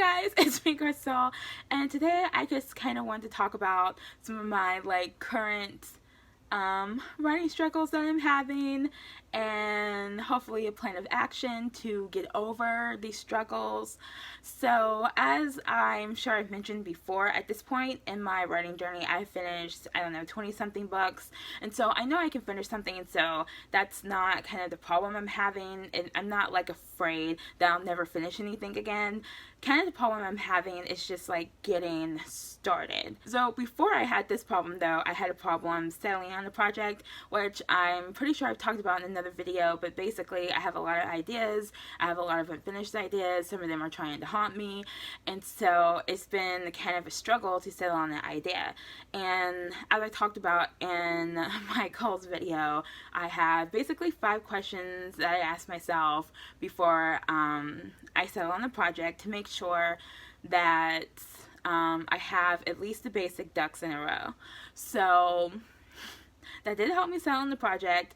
Hi guys, it's me Crystal, and today I just kind of want to talk about some of my current writing struggles that I'm having, and hopefully a plan of action to get over these struggles. So as I'm sure I've mentioned before, at this point in my writing journey I've finished, I don't know, 20 something books, and so I know I can finish something, and so that's not kind of the problem I'm having, and I'm not afraid that I'll never finish anything again. Kind of the problem I'm having is just getting started. So before I had this problem though, I had a problem settling on the project, which I'm pretty sure I've talked about in another video, but basically I have a lot of ideas, I have a lot of unfinished ideas, some of them are trying to haunt me, and so it's been kind of a struggle to settle on an idea. And as I talked about in my goals video, I have basically 5 questions that I ask myself before I settle on the project to make sure that I have at least the basic ducks in a row. So that did help me settle on the project.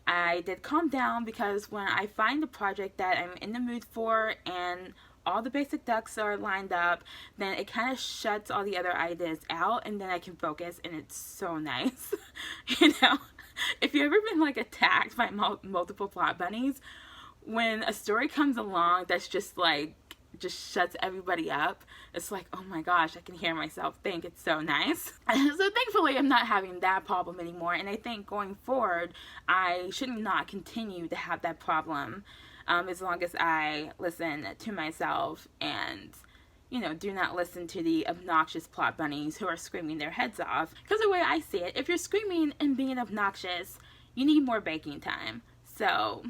I did calm down because when I find the project that I'm in the mood for and all the basic ducks are lined up, then it kind of shuts all the other ideas out, and then I can focus, and it's so nice. You know, if you've ever been attacked by multiple plot bunnies, when a story comes along that's just shuts everybody up, it's like, oh my gosh, I can hear myself think. It's so nice. So thankfully I'm not having that problem anymore, and I think going forward I should not continue to have that problem, as long as I listen to myself and, you know, do not listen to the obnoxious plot bunnies who are screaming their heads off. Because the way I see it, if you're screaming and being obnoxious, you need more baking time. So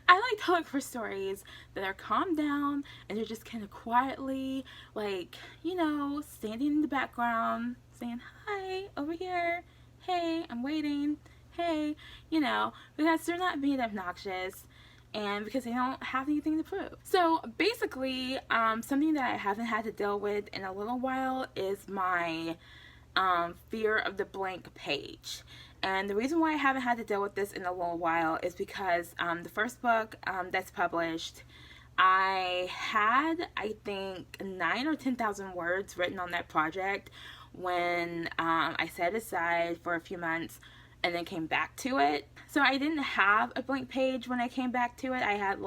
I like to look for stories that are calmed down and they're just kind of quietly, you know, standing in the background saying, hi, over here, hey, I'm waiting, hey, you know, because they're not being obnoxious and because they don't have anything to prove. So basically, something that I haven't had to deal with in a little while is my fear of the blank page. And the reason why I haven't had to deal with this in a little while is because the first book that's published, I had, I think, 9,000 or 10,000 words written on that project when I set aside for a few months and then came back to it. So I didn't have a blank page when I came back to it. I had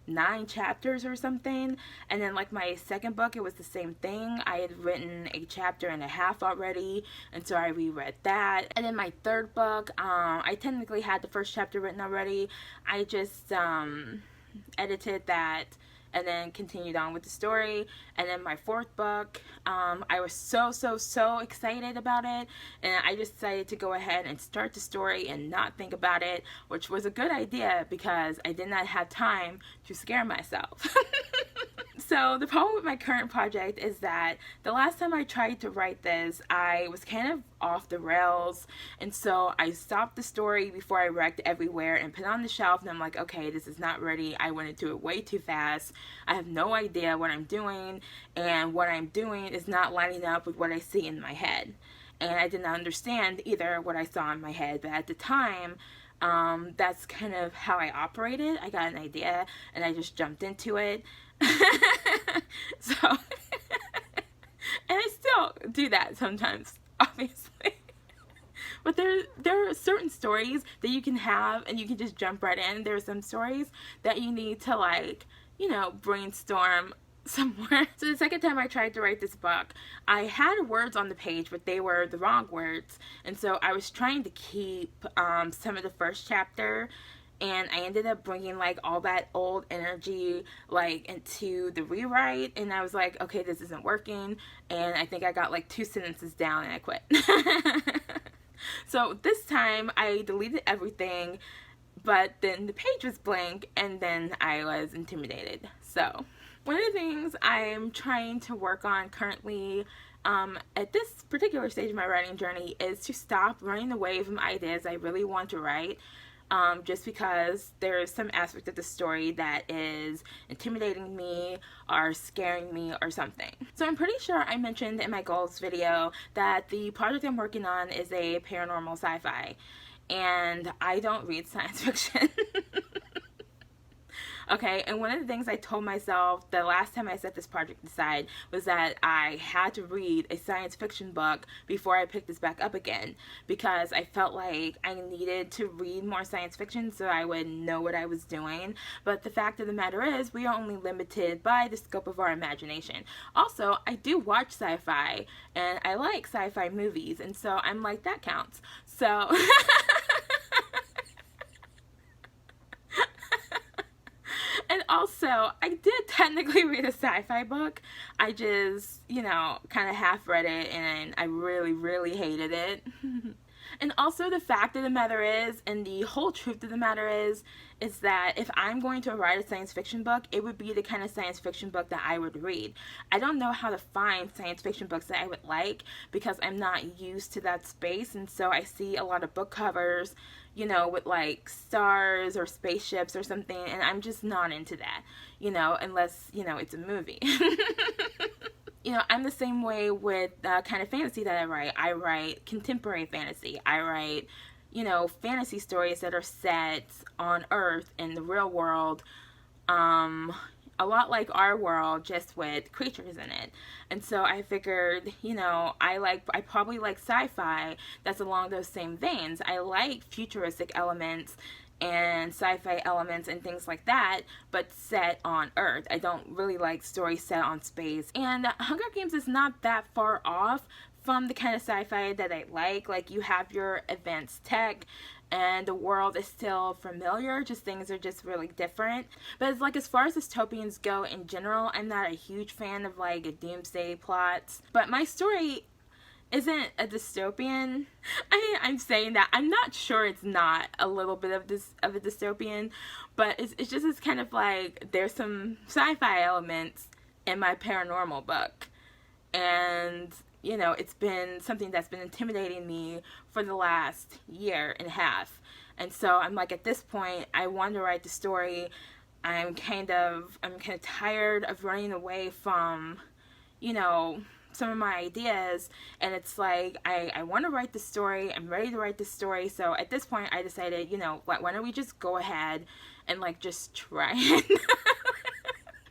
9 chapters or something, and then my second book, it was the same thing. I had written a chapter and a half already, and so I reread that. And then my third book, I technically had the first chapter written already. I just edited that and then continued on with the story. And then my fourth book, I was so excited about it, and I just decided to go ahead and start the story and not think about it, which was a good idea because I did not have time to scare myself. So the problem with my current project is that the last time I tried to write this, I was kind of off the rails, and so I stopped the story before I wrecked everywhere and put it on the shelf, and I'm like, okay, this is not ready. I went into it way too fast. I have no idea what I'm doing, and what I'm doing is not lining up with what I see in my head. And I did not understand either what I saw in my head, but at the time, that's kind of how I operated. I got an idea and I just jumped into it. So and I still do that sometimes, obviously. But there are certain stories that you can have and you can just jump right in. There are some stories that you need to you know, brainstorm somewhere. So the second time I tried to write this book, I had words on the page, but they were the wrong words, and so I was trying to keep some of the first chapter, and I ended up bringing all that old energy into the rewrite, and I was like, okay, this isn't working, and I think I got 2 sentences down and I quit. So this time I deleted everything, but then the page was blank, and then I was intimidated. So one of the things I'm trying to work on currently at this particular stage of my writing journey is to stop running away from ideas I really want to write, just because there's some aspect of the story that is intimidating me or scaring me or something. So I'm pretty sure I mentioned in my goals video that the project I'm working on is a paranormal sci-fi, and I don't read science fiction. Okay, and one of the things I told myself the last time I set this project aside was that I had to read a science fiction book before I picked this back up again, because I felt like I needed to read more science fiction so I would know what I was doing. But the fact of the matter is, we are only limited by the scope of our imagination. Also, I do watch sci-fi, and I like sci-fi movies, and so I'm like, that counts. So and also, I did technically read a sci-fi book. I just, kind of half read it, and I really, really hated it. And also, the fact of the matter is, and the whole truth of the matter is that if I'm going to write a science fiction book, it would be the kind of science fiction book that I would read. I don't know how to find science fiction books that I would like, because I'm not used to that space, and so I see a lot of book covers, with like stars or spaceships or something, and I'm just not into that, unless, it's a movie. I'm the same way with kind of fantasy that I write. I write contemporary fantasy. I write, fantasy stories that are set on Earth in the real world, a lot like our world, just with creatures in it. And so I figured, I probably like sci-fi that's along those same veins. I like futuristic elements and sci-fi elements and things like that, but set on Earth. I don't really like stories set on space. And Hunger Games is not that far off from the kind of sci-fi that I like. Like, you have your advanced tech, and the world is still familiar, just things are just really different. But it's like, as far as dystopians go in general, I'm not a huge fan of like doomsday plots. But my story isn't a dystopian. I mean, I'm saying that. I'm not sure it's not a little bit of a dystopian, but it's kind of like, there's some sci-fi elements in my paranormal book. And it's been something that's been intimidating me for the last year and a half. And so I'm like, at this point, I want to write the story. I'm kind of tired of running away from, some of my ideas. And it's like, I want to write the story. I'm ready to write the story. So at this point, I decided, why don't we just go ahead and like just try it.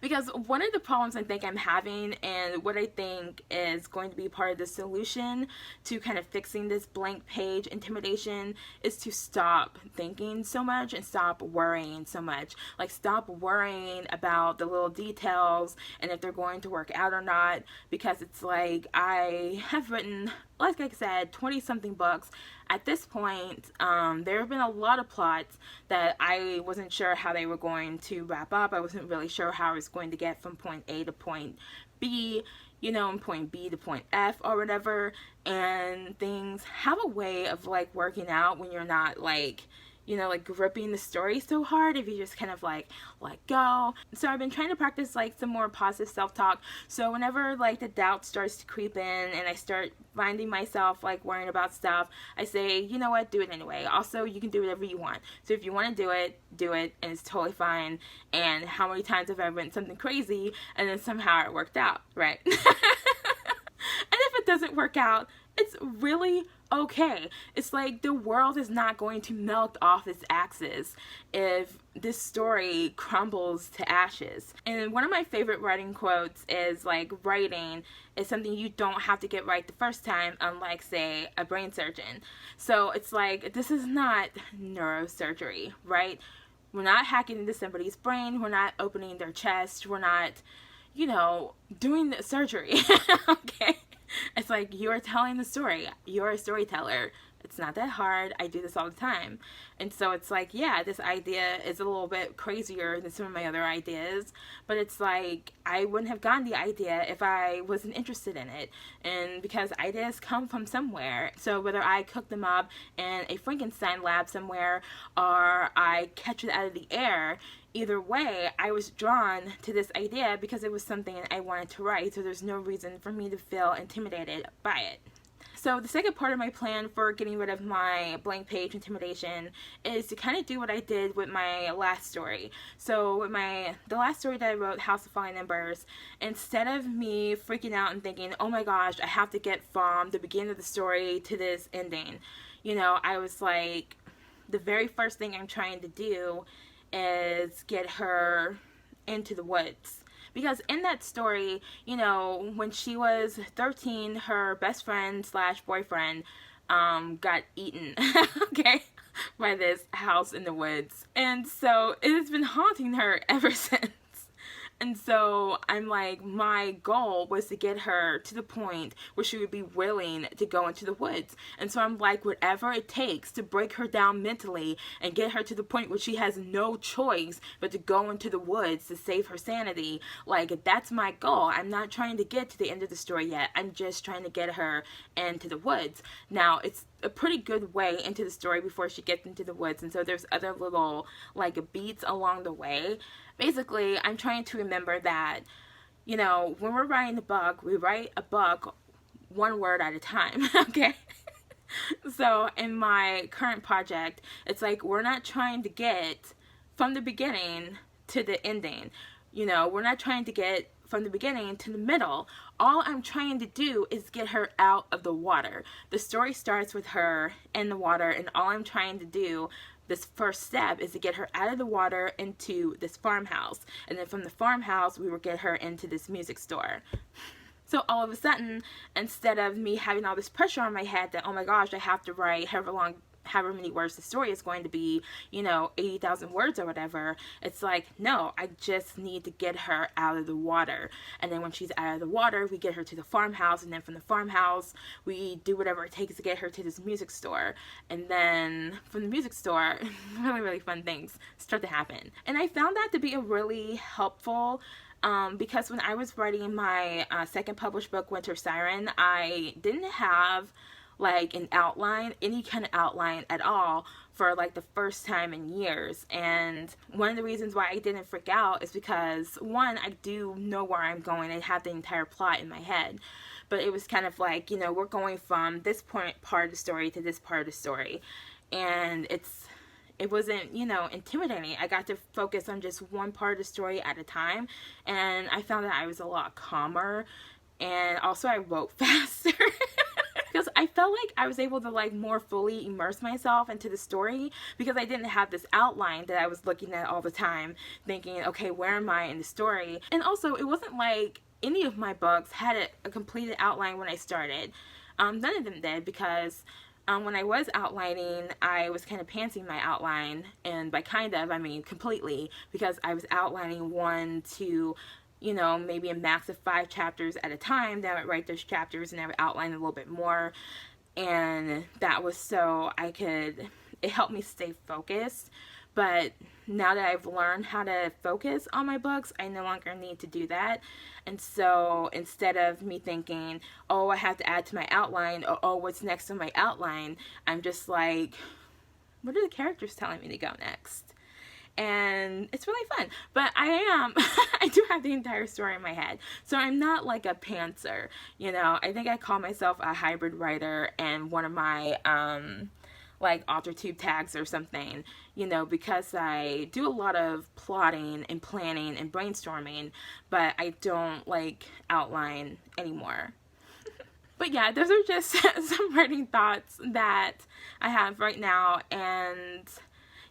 Because one of the problems I think I'm having, and what I think is going to be part of the solution to kind of fixing this blank page intimidation, is to stop thinking so much and stop worrying so much. Like, stop worrying about the little details and if they're going to work out or not. Because it's like, I have written, like I said, 20-something books. At this point, there have been a lot of plots that I wasn't sure how they were going to wrap up. I wasn't really sure how I was going to get from point A to point B, and point B to point F or whatever. And things have a way of like working out when you're not like, like gripping the story so hard, if you just kind of like let go. So I've been trying to practice like some more positive self-talk. So whenever like the doubt starts to creep in and I start finding myself like worrying about stuff, I say, you know what, do it anyway. Also, you can do whatever you want. So if you want to do it, and it's totally fine. And how many times have I written something crazy and then somehow it worked out, right? And if it doesn't work out, it's really okay. It's like, the world is not going to melt off its axis if this story crumbles to ashes. And one of my favorite writing quotes is like, writing is something you don't have to get right the first time, unlike, say, a brain surgeon. So it's like, this is not neurosurgery, right? We're not hacking into somebody's brain. We're not opening their chest. We're not, doing the surgery. Okay? It's like, you're telling the story. You're a storyteller. It's not that hard. I do this all the time. And so it's like, yeah, this idea is a little bit crazier than some of my other ideas, but it's like, I wouldn't have gotten the idea if I wasn't interested in it. And because ideas come from somewhere. So whether I cook them up in a Frankenstein lab somewhere, or I catch it out of the air, either way, I was drawn to this idea because it was something I wanted to write, so there's no reason for me to feel intimidated by it. So the second part of my plan for getting rid of my blank page intimidation is to kind of do what I did with my last story. So with the last story that I wrote, House of Falling Embers, instead of me freaking out and thinking, oh my gosh, I have to get from the beginning of the story to this ending, I was like, the very first thing I'm trying to do is get her into the woods. Because in that story, you know, when she was 13, her best friend slash boyfriend got eaten, okay, by this house in the woods. And so it has been haunting her ever since. And so I'm like, my goal was to get her to the point where she would be willing to go into the woods. And so I'm like, whatever it takes to break her down mentally and get her to the point where she has no choice but to go into the woods to save her sanity. Like, that's my goal. I'm not trying to get to the end of the story yet. I'm just trying to get her into the woods. Now, it's a pretty good way into the story before she gets into the woods. And so there's other little, like, beats along the way. Basically, I'm trying to remember that, you know, when we're writing a book, we write a book one word at a time, okay? So in my current project, it's like we're not trying to get from the beginning to the ending. You know, we're not trying to get from the beginning to the middle. All I'm trying to do is get her out of the water. The story starts with her in the water, and all I'm trying to do, this first step, is to get her out of the water into this farmhouse. And then from the farmhouse, we will get her into this music store. So all of a sudden, instead of me having all this pressure on my head that, oh my gosh, I have to write however many words the story is going to be, you know, 80,000 words or whatever, it's like, no, I just need to get her out of the water. And then when she's out of the water, we get her to the farmhouse, and then from the farmhouse, we do whatever it takes to get her to this music store. And then from the music store, really, really fun things start to happen. And I found that to be a really helpful because when I was writing my second published book, Winter Siren, I didn't have like an outline, any kind of outline at all for like the first time in years. And one of the reasons why I didn't freak out is because, one, I do know where I'm going. I have the entire plot in my head. But it was kind of like, you know, we're going from this part of the story to this part of the story. And it wasn't, you know, intimidating. I got to focus on just one part of the story at a time, and I found that I was a lot calmer, and also I wrote faster because I felt like I was able to like more fully immerse myself into the story because I didn't have this outline that I was looking at all the time thinking, okay, where am I in the story? And also, it wasn't like any of my books had a completed outline when I started. None of them did, because when I was outlining, I was kind of pantsing my outline, and by kind of, I mean completely, because I was outlining 1 to, you know, maybe a max of 5 chapters at a time. Then I would write those chapters and I would outline a little bit more, and that was so it helped me stay focused. But now that I've learned how to focus on my books, I no longer need to do that. And so instead of me thinking, oh, I have to add to my outline, or oh, what's next on my outline, I'm just like, what are the characters telling me to go next? And it's really fun. But I do have the entire story in my head. So I'm not like a pantser, you know. I think I call myself a hybrid writer, and one of my like AuthorTube tags or something, you know, because I do a lot of plotting and planning and brainstorming, but I don't like outline anymore. But yeah, those are just some writing thoughts that I have right now, and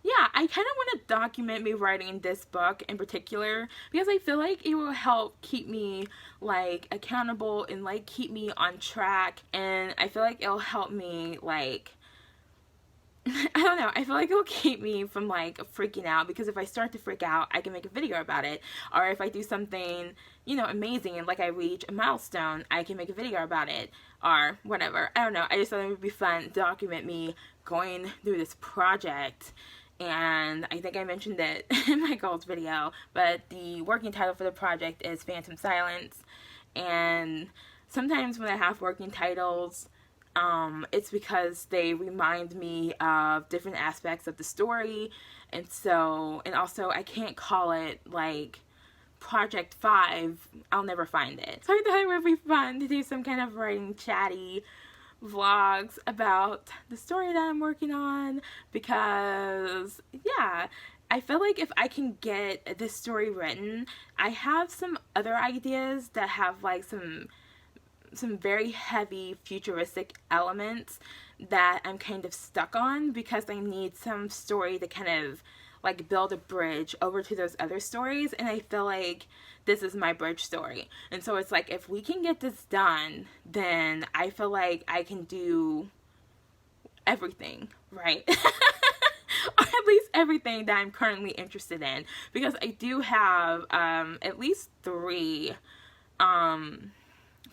yeah, I kind of want to document me writing this book in particular because I feel like it will help keep me like accountable and like keep me on track, and I feel like it'll help me like, I don't know, I feel like it'll keep me from like freaking out, because if I start to freak out, I can make a video about it. Or if I do something, you know, amazing and like I reach a milestone, I can make a video about it or whatever. I don't know, I just thought it would be fun to document me going through this project. And I think I mentioned it in my goals video, but the working title for the project is Phantom Silence. And sometimes when I have working titles, it's because they remind me of different aspects of the story, and also I can't call it like Project 5, I'll never find it. So I thought it would be fun to do some kind of writing chatty vlogs about the story that I'm working on, because yeah, I feel like if I can get this story written, I have some other ideas that have like some very heavy futuristic elements that I'm kind of stuck on, because I need some story to kind of like build a bridge over to those other stories, and I feel like this is my bridge story. And so it's like, if we can get this done, then I feel like I can do everything, right? Or at least everything that I'm currently interested in, because I do have at least 3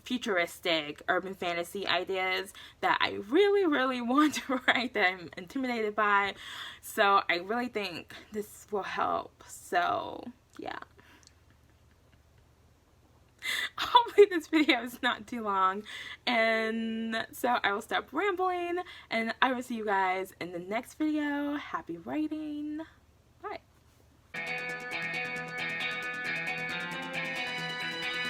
futuristic urban fantasy ideas that I really, really want to write, that I'm intimidated by. So I really think this will help. So yeah. Hopefully this video is not too long, and so I will stop rambling, and I will see you guys in the next video. Happy writing. Bye.